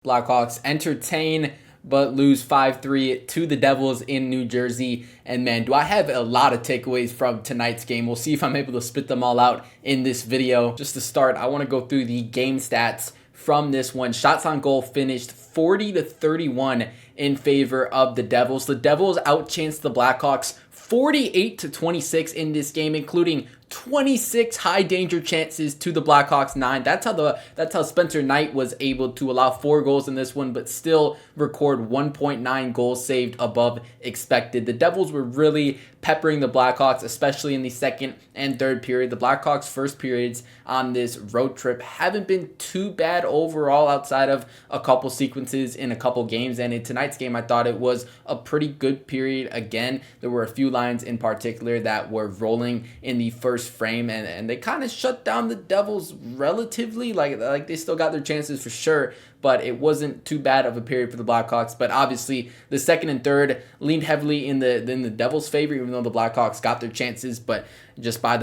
Blackhawks entertain but lose 5-3 to the Devils in New Jersey. And man, do I have a lot of takeaways from tonight's game. We'll see if I'm able to spit them all out in this video. Just to start, I want to go through the game stats from this one. Shots on goal finished 40-31 in favor of the Devils. The Devils outchanced the Blackhawks 48-26 in this game, including 26 high danger chances to the Blackhawks 9. That's how Spencer Knight was able to allow 4 goals in this one, but still record 1.9 goals saved above expected. The Devils were really peppering the Blackhawks, especially in the second and third period. The Blackhawks' first periods on this road trip haven't been too bad overall, outside of a couple sequences in a couple games. And in tonight's game, I thought it was a pretty good period. Again, there were a few lines in particular that were rolling in the first frame, and they kind of shut down the Devils relatively. Like they still got their chances for sure, but it wasn't too bad of a period for the Blackhawks. But obviously, the second and third leaned heavily in the Devils' favor, even though the Blackhawks got their chances. But just by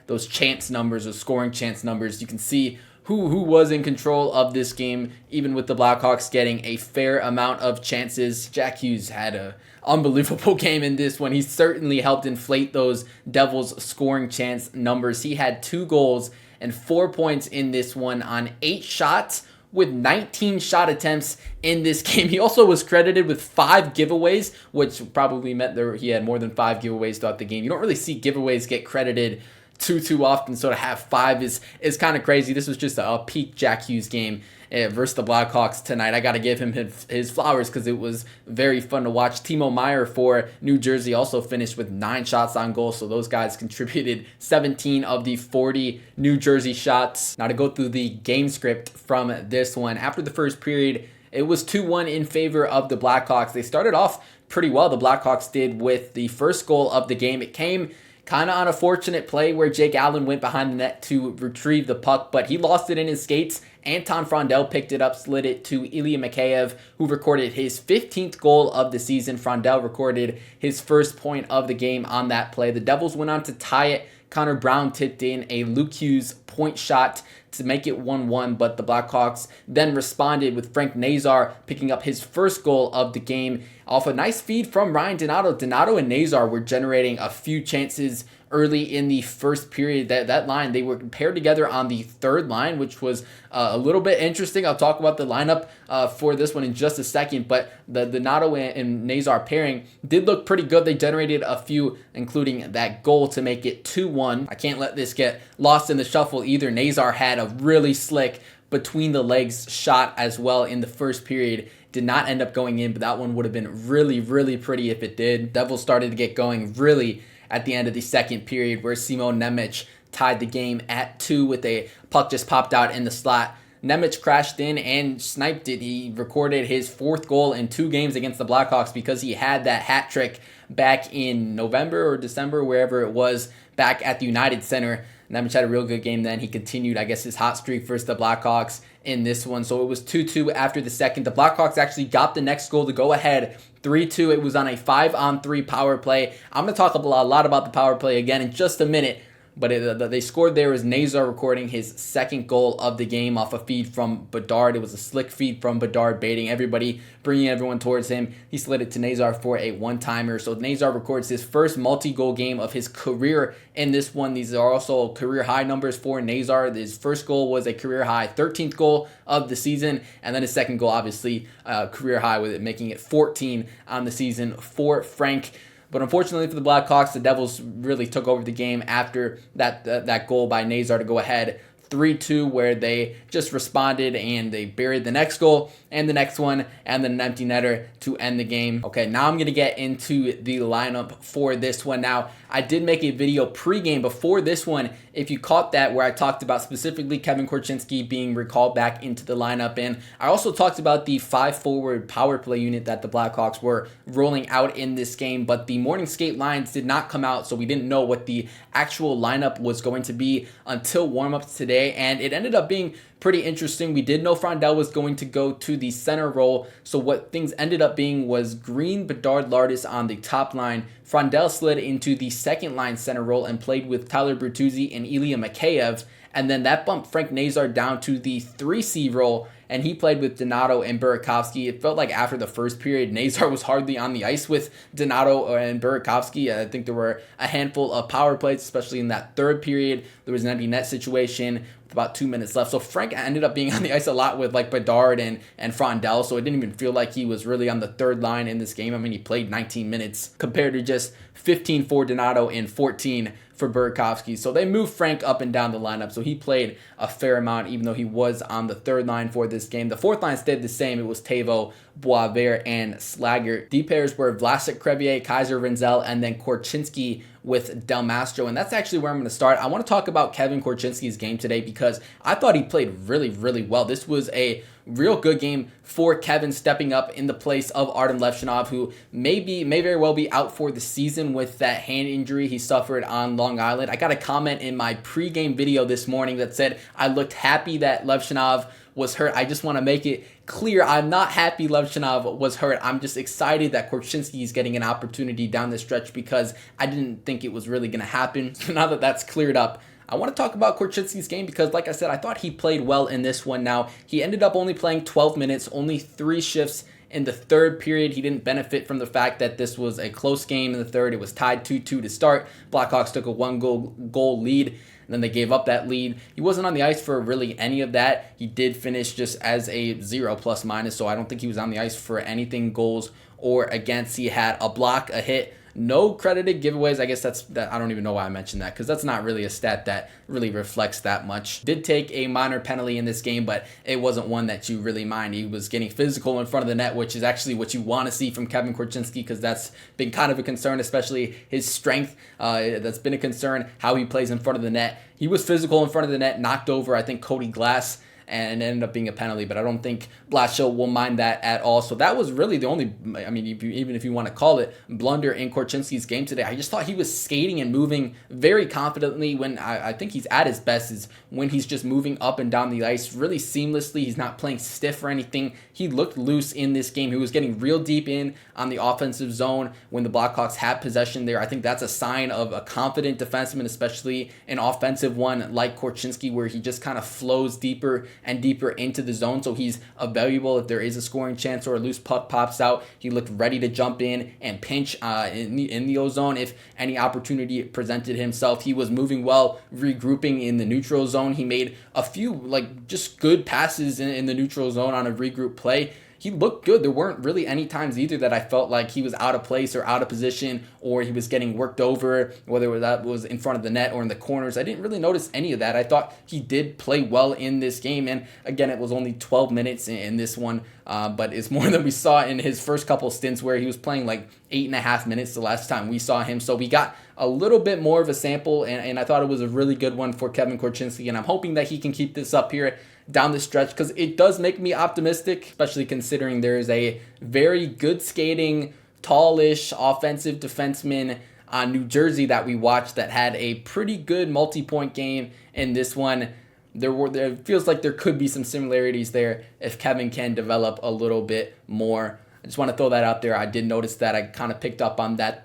those chance numbers, those scoring chance numbers, you can see who was in control of this game, even with the Blackhawks getting a fair amount of chances. Jack Hughes had a unbelievable game in this one. He certainly helped inflate those Devils scoring chance numbers. He had 2 goals and 4 points in this one on 8 shots with 19 shot attempts in this game. He also was credited with 5 giveaways, which probably meant he had more than 5 giveaways throughout the game. You don't really see giveaways get credited too often, so to have 5 is kind of crazy. This was just a peak Jack Hughes game versus the Blackhawks tonight. I got to give him his flowers because it was very fun to watch. Timo Meier for New Jersey also finished with 9 shots on goal, so those guys contributed 17 of the 40 New Jersey shots. Now to go through the game script from this one. After the first period, it was 2-1 in favor of the Blackhawks. They started off pretty well, the Blackhawks did, with the first goal of the game. It came kind of on a fortunate play where Jake Allen went behind the net to retrieve the puck, but he lost it in his skates. Anton Frondell picked it up, slid it to Ilya Mikheyev, who recorded his 15th goal of the season. Frondell recorded his first point of the game on that play. The Devils went on to tie it. Connor Brown tipped in a Luke Hughes point shot to make it 1-1, but the Blackhawks then responded with Frank Nazar picking up his first goal of the game off a nice feed from Ryan Donato. Donato and Nazar were generating a few chances early in the first period. That line, they were paired together on the third line, which was a little bit interesting. I'll talk about the lineup for this one in just a second, but the Donato and Nazar pairing did look pretty good. They generated a few, including that goal to make it 2-1. I can't let this get lost in the shuffle either. Nazar had a really slick between the legs shot as well in the first period. Did not end up going in, but that one would have been really, really pretty if it did. Devils started to get going really at the end of the second period, where Simon Nemec tied the game at 2 with a puck just popped out in the slot. Nemec crashed in and sniped it. He recorded his 4th goal in 2 games against the Blackhawks because he had that hat trick back in November or December, wherever it was, back at the United Center. Nemec had a real good game then. He continued, I guess, his hot streak versus the Blackhawks in this one. So it was 2-2 after the second. The Blackhawks actually got the next goal to go ahead 3-2. It was on a 5-on-3 power play. I'm going to talk a lot about the power play again in just a minute. But they scored there as Nazar recording his 2nd goal of the game off a feed from Bedard. It was a slick feed from Bedard, baiting everybody, bringing everyone towards him. He slid it to Nazar for a one-timer. So Nazar records his first multi-goal game of his career in this one. These are also career high numbers for Nazar. His first goal was a career high 13th goal of the season. And then his second goal, obviously, career high with it, making it 14 on the season for Frank. But unfortunately for the Blackhawks, the Devils really took over the game after that goal by Nazar to go ahead 3-2, where they just responded and they buried the next goal and the next one and then an empty netter to end the game. Okay, now I'm going to get into the lineup for this one. Now, I did make a video pregame before this one, if you caught that, where I talked about specifically Kevin Korchinski being recalled back into the lineup. And I also talked about the 5-forward power play unit that the Blackhawks were rolling out in this game, but the morning skate lines did not come out, so we didn't know what the actual lineup was going to be until warm-ups today, and it ended up being pretty interesting. We did know Frondell was going to go to the center role, so what things ended up being was Green, Bedard, Lardis on the top line. Frondell slid into the second line center role and played with Tyler Bertuzzi and Ilya Mikheyev And then that bumped Frank Nazar down to the 3C role, and he played with Donato and Burakovsky. It felt like after the first period, Nazar was hardly on the ice with Donato and Burakovsky. I think there were a handful of power plays, especially in that third period. There was an empty net situation with about 2 minutes left. So Frank ended up being on the ice a lot with like Bedard and Frondell, so it didn't even feel like he was really on the third line in this game. I mean, he played 19 minutes compared to just 15 for Donato and 14 for Burakovsky. So they moved Frank up and down the lineup. So he played a fair amount, even though he was on the third line for this game. The fourth line stayed the same. It was Teuvo, Boisvert, and Slager. D pairs were Vlasic, Crevier, Kaiser, Rinzel, and then Korchinski with Del Mastro. And that's actually where I'm going to start. I want to talk about Kevin Korchinski's game today because I thought he played really, really well. This was a real good game for Kevin, stepping up in the place of Artem Levshunov, who may very well be out for the season with that hand injury he suffered on Long Island. I got a comment in my pregame video this morning that said I looked happy that Levshunov was hurt. I just want to make it clear I'm not happy Levshunov was hurt. I'm just excited that Korchinski is getting an opportunity down the stretch because I didn't think it was really going to happen. So now that that's cleared up, I want to talk about Korchinski's game because, like I said, I thought he played well in this one. Now, he ended up only playing 12 minutes, only 3 shifts in the third period. He didn't benefit from the fact that this was a close game in the third. It was tied 2-2 to start. Blackhawks took a 1-goal lead, and then they gave up that lead. He wasn't on the ice for really any of that. He did finish just as a 0 plus minus, so I don't think he was on the ice for anything goals or against. He had a block, a hit, no credited giveaways. I guess that I don't even know why I mentioned that because that's not really a stat that really reflects that much. Did take a minor penalty in this game, but it wasn't one that you really mind. He was getting physical in front of the net, which is actually what you want to see from Kevin Korchinski because that's been kind of a concern, especially his strength. That's been a concern, how he plays in front of the net. He was physical in front of the net, knocked over, I think, Cody Glass, and it ended up being a penalty, but I don't think Blashill will mind that at all. So that was really the only, I mean, even if you want to call it, blunder in Korchinski's game today. I just thought he was skating and moving very confidently when I think he's at his best is when he's just moving up and down the ice really seamlessly. He's not playing stiff or anything. He looked loose in this game. He was getting real deep in on the offensive zone when the Blackhawks had possession there. I think that's a sign of a confident defenseman, especially an offensive one like Korchinski, where he just kind of flows deeper and deeper into the zone, so he's available if there is a scoring chance or a loose puck pops out. He looked ready to jump in and pinch in the ozone if any opportunity presented himself. He was moving well, regrouping in the neutral zone. He made a few just good passes in the neutral zone on a regroup play. He looked good. There weren't really any times either that I felt like he was out of place or out of position or he was getting worked over, whether that was in front of the net or in the corners. I didn't really notice any of that. I thought he did play well in this game. And again, it was only 12 minutes in this one, but it's more than we saw in his first couple stints where he was playing like 8.5 minutes the last time we saw him. So we got a little bit more of a sample, and I thought it was a really good one for Kevin Korchinski, and I'm hoping that he can keep this up here down the stretch because it does make me optimistic, especially considering there's a very good skating, tallish offensive defenseman on New Jersey that we watched that had a pretty good multi-point game in this one. There feels like there could be some similarities there if Kevin can develop a little bit more. I just want to throw that out there. I did notice that. I kind of picked up on that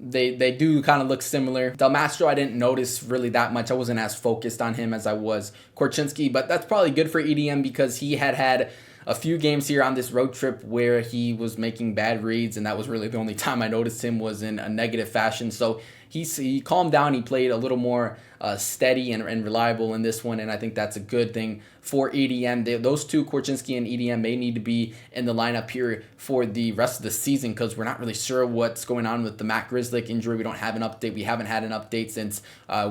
they do kind of look similar. Del Mastro, I didn't notice really that much. I wasn't as focused on him as I was Korchinski, but that's probably good for EDM because he had a few games here on this road trip where he was making bad reads, and that was really the only time I noticed him was in a negative fashion. So he calmed down. He played a little more steady and reliable in this one, and I think that's a good thing for EDM. Those two, Korchinski and EDM, may need to be in the lineup here for the rest of the season because we're not really sure what's going on with the Matt Grzelcyk injury. We don't have an update. We haven't had an update since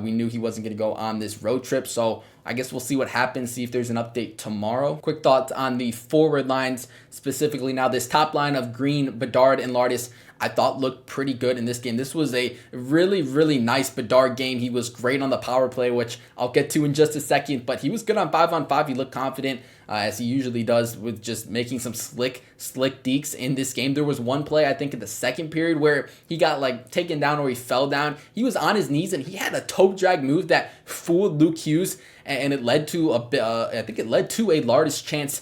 we knew he wasn't going to go on this road trip. So I guess we'll see what happens, see if there's an update tomorrow. Quick thoughts on the forward lines specifically. Now, this top line of Green, Bedard, and Lardis I thought looked pretty good in this game. This was a really, really nice Bedard game. He was great on the power play, which I'll get to in just a second, but he was good on 5-on-5. He looked confident, as he usually does, with just making some slick dekes in this game. There was one play, I think, in the second period where he got taken down or he fell down. He was on his knees and he had a toe drag move that fooled Luke Hughes, and it led to I think it led to a Lardis chance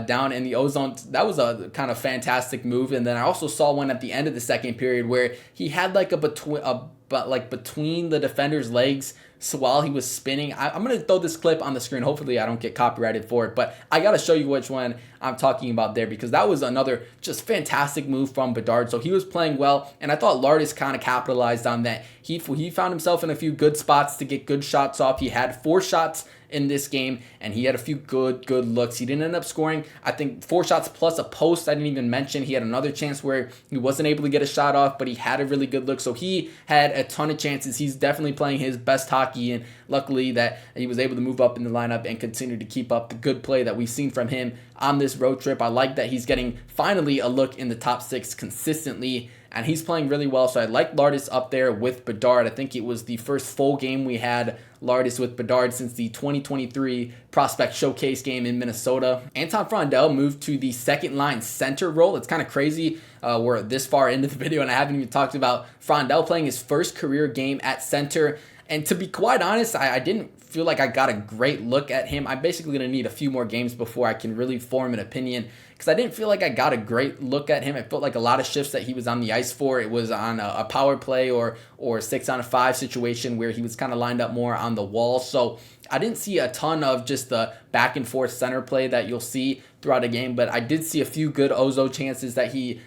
down in the ozone. That was a kind of fantastic move. And then I also saw one at the end of the second period where he had between the defender's legs So while he was spinning, I'm going to throw this clip on the screen. Hopefully I don't get copyrighted for it, but I got to show you which one I'm talking about there, because that was another just fantastic move from Bedard. So he was playing well, and I thought Lardis kind of capitalized on that. He found himself in a few good spots to get good shots off. He had 4 shots in this game, and he had a few good looks. He didn't end up scoring, I think, 4 shots plus a post. I didn't even mention he had another chance where he wasn't able to get a shot off, but he had a really good look. So he had a ton of chances. He's definitely playing his best hockey, and luckily that he was able to move up in the lineup and continue to keep up the good play that we've seen from him on this road trip. I like that he's getting finally a look in the top 6 consistently, and he's playing really well. So I like Lardis up there with Bedard. I think it was the first full game we had Lardis with Bedard since the 2023 Prospect Showcase game in Minnesota. Anton Frondell moved to the second line center role. It's kind of crazy. We're this far into the video and I haven't even talked about Frondell playing his first career game at center. And to be quite honest, I didn't feel like I got a great look at him. I'm basically going to need a few more games before I can really form an opinion, because I didn't feel like I got a great look at him. I felt like a lot of shifts that he was on the ice for, it was on a power play or a 6-on-5 situation where he was kind of lined up more on the wall. So I didn't see a ton of just the back and forth center play that you'll see throughout a game, but I did see a few good Ozo chances that he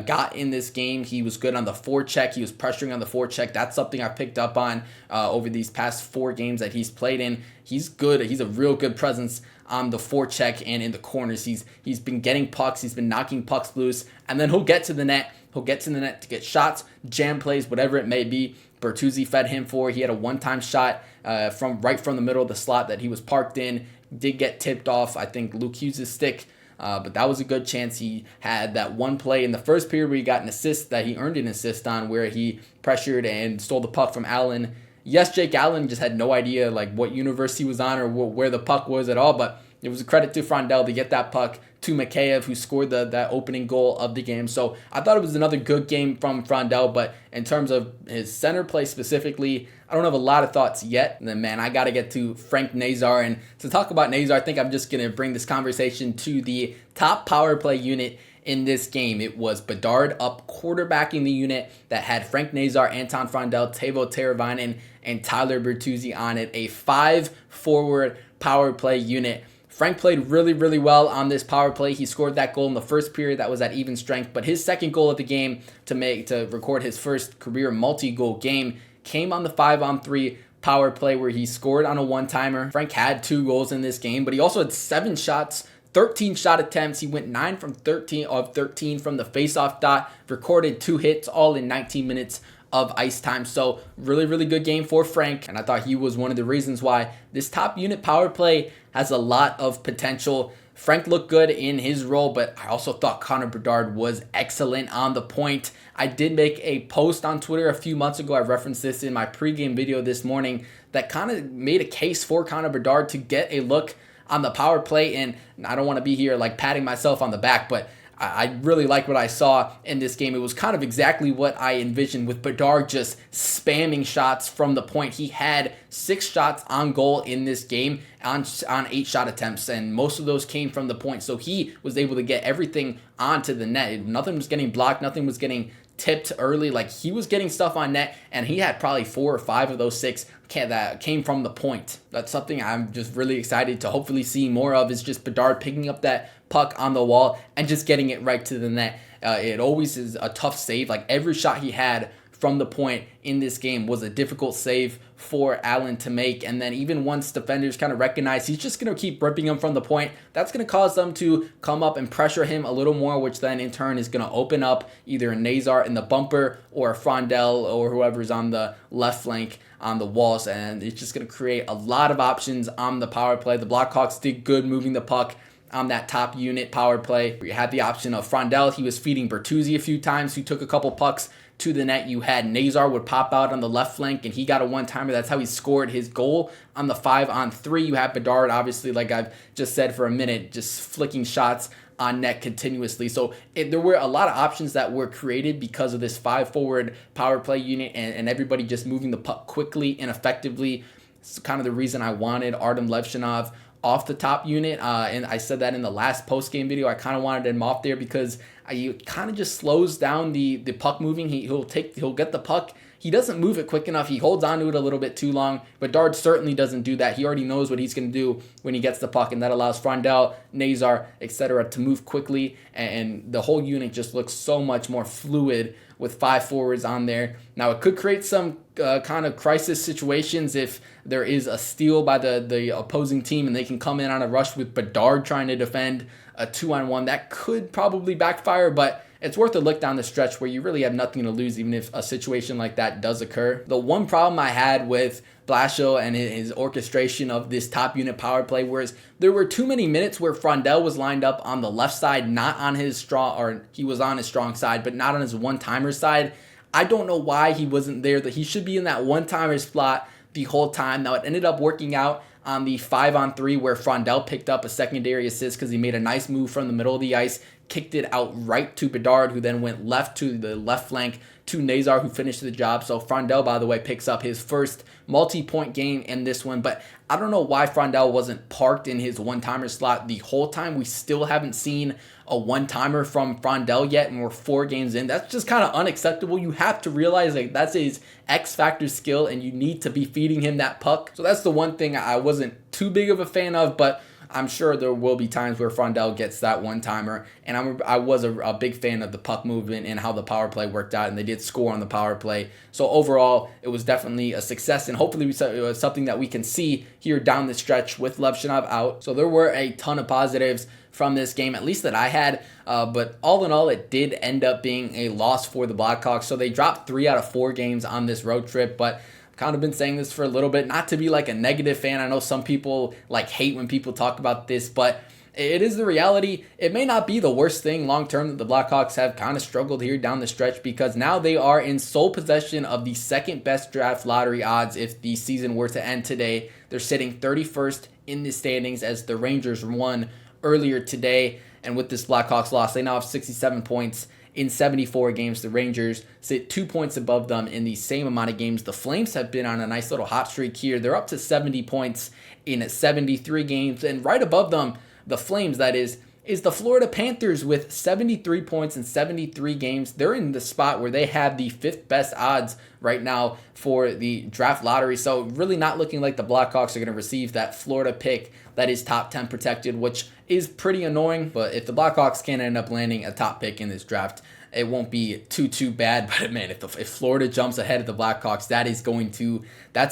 got in this game. He was good on the forecheck. He was pressuring on the forecheck. That's something I picked up on over these past 4 games that he's played in. He's good. He's a real good presence on the forecheck and in the corners. He's been getting pucks. He's been knocking pucks loose, and then he'll get to the net. He'll get to the net to get shots, jam plays, whatever it may be. Bertuzzi fed him for. He had a one-time shot from the middle of the slot that he was parked in. Did get tipped off, I think, Luke Hughes' stick. But that was a good chance. He had that one play in the first period where he got an assist that he earned an assist on, where he pressured and stole the puck from Allen. Yes, Jake Allen just had no idea like what universe he was on or where the puck was at all, but it was a credit to Frondell to get that puck to Mikheyev, who scored that opening goal of the game. So I thought it was another good game from Frondell, but in terms of his center play specifically, I don't have a lot of thoughts yet. And then, man, I got to get to Frank Nazar. And to talk about Nazar, I think I'm just going to bring this conversation to the top power play unit in this game. It was Bedard up quarterbacking the unit that had Frank Nazar, Anton Frondell, Teuvo Teravainen, and Tyler Bertuzzi on it. A 5-forward power play unit. Frank played really well on this power play. He scored that goal in the first period that was at even strength, but his second goal of the game to record his first career multi-goal game came on the 5-on-3 power play where he scored on a one-timer. Frank had 2 goals in this game, but he also had 7 shots, 13 shot attempts. He went 9 from 13 from the face-off dot, recorded 2 hits, all in 19 minutes of ice time. So really good game for Frank, and I thought he was one of the reasons why this top unit power play has a lot of potential. Frank looked good in his role, but I also thought Connor Bedard was excellent on the point. I did make a post on Twitter a few months ago. I referenced this in my pregame video this morning that kind of made a case for Connor Bedard to get a look on the power play, and I don't want to be here like patting myself on the back, but I really like what I saw in this game. It was kind of exactly what I envisioned, with Bedard just spamming shots from the point. He had 6 shots on goal in this game on 8 shot attempts, and most of those came from the point. So he was able to get everything onto the net. Nothing was getting blocked. Nothing was getting tipped early. Like, he was getting stuff on net, and he had probably 4 or 5 of those 6 that came from the point. That's something I'm just really excited to hopefully see more of, is just Bedard picking up that puck on the wall and just getting it right to the net. It always is a tough save. Like, every shot he had from the point in this game was a difficult save for Allen to make. And then even once defenders kind of recognize he's just going to keep ripping him from the point, that's going to cause them to come up and pressure him a little more, which then in turn is going to open up either Nazar in the bumper or Frondell or whoever's on the left flank on the walls. And it's just going to create a lot of options on the power play. The Blackhawks did good moving the puck on that top unit power play. You had the option of Frondell. He was feeding Bertuzzi a few times, who took a couple pucks to the net. You had Nazar would pop out on the left flank, and he got a one-timer. That's how he scored his goal on the 5-on-3. You have Bedard, obviously, like I've just said for a minute, just flicking shots on net continuously. So there were a lot of options that were created because of this 5-forward power play unit and everybody just moving the puck quickly and effectively. It's kind of the reason I wanted Artem Levshinov off the top unit, and I said that in the last post-game video. I kind of wanted him off there because he kind of just slows down the puck moving. He'll get the puck, he doesn't move it quick enough. He holds on to it a little bit too long. Bedard certainly doesn't do that. He already knows what he's going to do when he gets the puck, and that allows Frondell, Nazar, etc. to move quickly, and the whole unit just looks so much more fluid with 5 forwards on there. Now, it could create some kind of crisis situations if there is a steal by the opposing team and they can come in on a rush with Bedard trying to defend a 2-on-1. That could probably backfire, but it's worth a look down the stretch where you really have nothing to lose even if a situation like that does occur. The one problem I had with Blashill and his orchestration of this top unit power play was there were too many minutes where Frondell was lined up on the left side, not on his strong, or he was on his strong side, but not on his one-timer side. I don't know why he wasn't there. That he should be in that one-timer spot the whole time. Now, it ended up working out on the 5-on-3 where Frondell picked up a secondary assist because he made a nice move from the middle of the ice, kicked it out right to Bedard, who then went left to the left flank to Nazar, who finished the job. So Frondell, by the way, picks up his first multi-point game in this one. But I don't know why Frondell wasn't parked in his one-timer slot the whole time. We still haven't seen a one-timer from Frondell yet, and we're 4 games in. That's just kind of unacceptable. You have to realize like that's his X-factor skill, and you need to be feeding him that puck. So that's the one thing I wasn't too big of a fan of, but I'm sure there will be times where Frondell gets that one-timer, and I was a big fan of the puck movement and how the power play worked out, and they did score on the power play. So overall, it was definitely a success, and hopefully it was something that we can see here down the stretch with Levshunov out. So there were a ton of positives from this game, at least that I had, but all in all, it did end up being a loss for the Blackhawks. So they dropped 3 out of 4 games on this road trip, but kind of been saying this for a little bit, not to be like a negative fan. I know some people like hate when people talk about this, but it is the reality. It may not be the worst thing long term that the Blackhawks have kind of struggled here down the stretch, because now they are in sole possession of the second best draft lottery odds if the season were to end today. They're sitting 31st in the standings as the Rangers won earlier today, and with this Blackhawks loss, they now have 67 points in 74 games. The Rangers sit 2 points above them in the same amount of games. The Flames have been on a nice little hot streak here. They're up to 70 points in 73 games. And right above them, the Flames, that is the Florida Panthers with 73 points in 73 games. They're in the spot where they have the 5th best odds right now for the draft lottery. So really not looking like the Blackhawks are going to receive that Florida pick that is top 10 protected, which is pretty annoying. But if the Blackhawks can end up landing a top pick in this draft, it won't be too bad. But man, if Florida jumps ahead of the Blackhawks, that's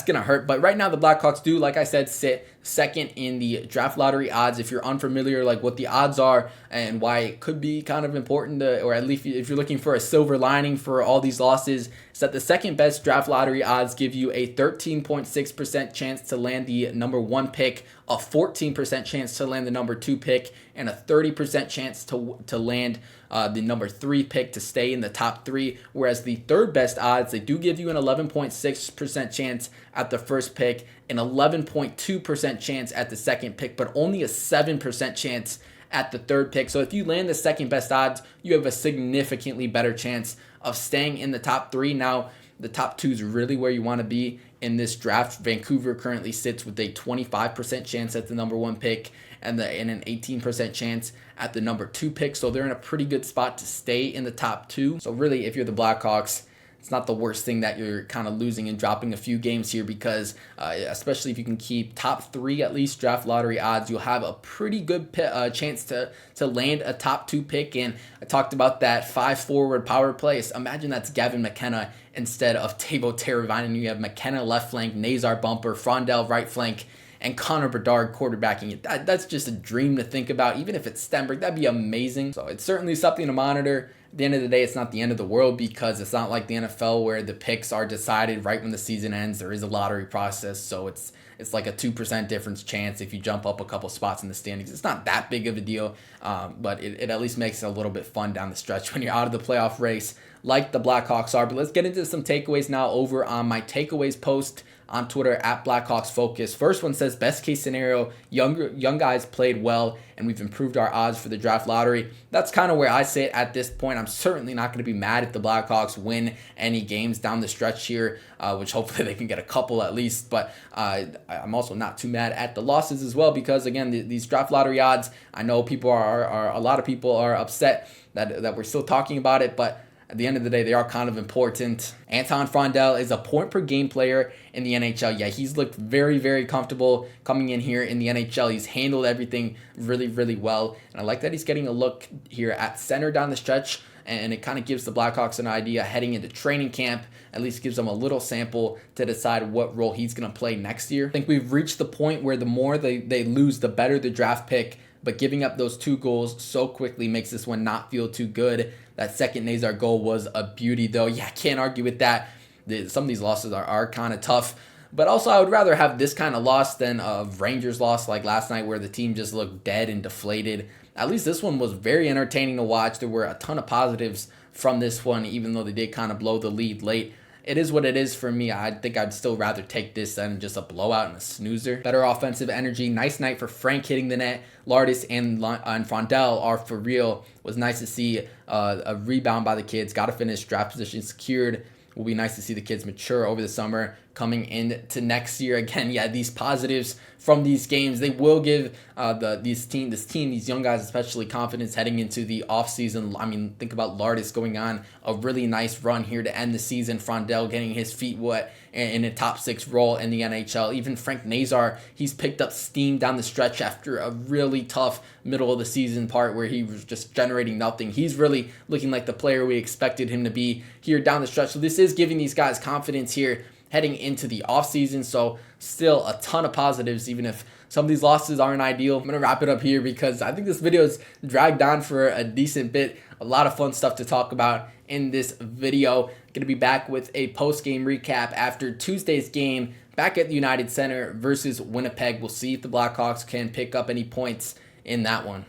going to hurt. But right now the Blackhawks do, like I said, sit second in the draft lottery odds. If you're unfamiliar like what the odds are and why it could be kind of important to, or at least if you're looking for a silver lining for all these losses, is that the second best draft lottery odds give you a 13.6% chance to land the number 1 pick, a 14% chance to land the number 2 pick, and a 30% chance to land the number 3 pick to stay in the top 3. Whereas the third best odds, they do give you an 11.6% chance at the first pick, an 11.2% chance at the second pick, but only a 7% chance at the third pick. So if you land the second best odds, you have a significantly better chance of staying in the top 3. Now, the top 2 is really where you want to be in this draft. Vancouver currently sits with a 25% chance at the number 1 pick and an 18% chance at the number 2 pick. So they're in a pretty good spot to stay in the top 2. So really, if you're the Blackhawks, it's not the worst thing that you're kind of losing and dropping a few games here, because especially if you can keep top 3 at least draft lottery odds, you'll have a pretty good chance to land a top 2 pick. And I talked about that 5 forward power play. Imagine that's Gavin McKenna instead of Teuvo Teravainen, and you have McKenna left flank, Nazar bumper, Frondell right flank, and Connor Bedard quarterbacking it. That's just a dream to think about. Even if it's Stenberg, that'd be amazing. So it's certainly something to monitor. At the end of the day, it's not the end of the world, because it's not like the NFL where the picks are decided right when the season ends. There is a lottery process, so it's like a 2% difference chance if you jump up a couple spots in the standings. It's not that big of a deal, but it at least makes it a little bit fun down the stretch when you're out of the playoff race like the Blackhawks are. But let's get into some takeaways now over on my takeaways post on Twitter at Blackhawks Focus. First one says, best case scenario, young guys played well and we've improved our odds for the draft lottery. That's kind of where I sit at this point. I'm certainly not going to be mad if the Blackhawks win any games down the stretch here, which hopefully they can get a couple at least. But I'm also not too mad at the losses as well, because again, these draft lottery odds, I know people are a lot of people are upset that we're still talking about it, but At the end of the day, they are kind of important. Anton Frondell is a point per game player in the NHL. Yeah, he's looked very, very comfortable coming in here in the NHL. He's handled everything really, really well. And I like that he's getting a look here at center down the stretch. And it kind of gives the Blackhawks an idea heading into training camp, at least gives them a little sample to decide what role he's going to play next year. I think we've reached the point where the more they lose, the better the draft pick. But giving up those 2 goals so quickly makes this one not feel too good. That second Nazar goal was a beauty, though. Yeah, I can't argue with that. Some of these losses are kind of tough. But also, I would rather have this kind of loss than a Rangers loss like last night where the team just looked dead and deflated. At least this one was very entertaining to watch. There were a ton of positives from this one, even though they did kind of blow the lead late. It is what it is for me. I think I'd still rather take this than just a blowout and a snoozer. Better offensive energy. Nice night for Frank hitting the net. Lardis and Frondell are for real. Was nice to see a rebound by the kids. Got to finish. Draft position secured. Will be nice to see the kids mature over the summer coming into next year. Again, yeah, these positives from these games, they will give these young guys especially confidence heading into the offseason. I mean, think about Lardis going on a really nice run here to end the season. Frondell getting his feet wet in a top 6 role in the NHL. Even Frank Nazar, he's picked up steam down the stretch after a really tough middle of the season part where he was just generating nothing. He's really looking like the player we expected him to be here down the stretch. So this is giving these guys confidence here heading into the offseason. So still a ton of positives, even if some of these losses aren't ideal. I'm going to wrap it up here because I think this video is dragged on for a decent bit. A lot of fun stuff to talk about in this video. Going to be back with a post-game recap after Tuesday's game back at the United Center versus Winnipeg. We'll see if the Blackhawks can pick up any points in that one.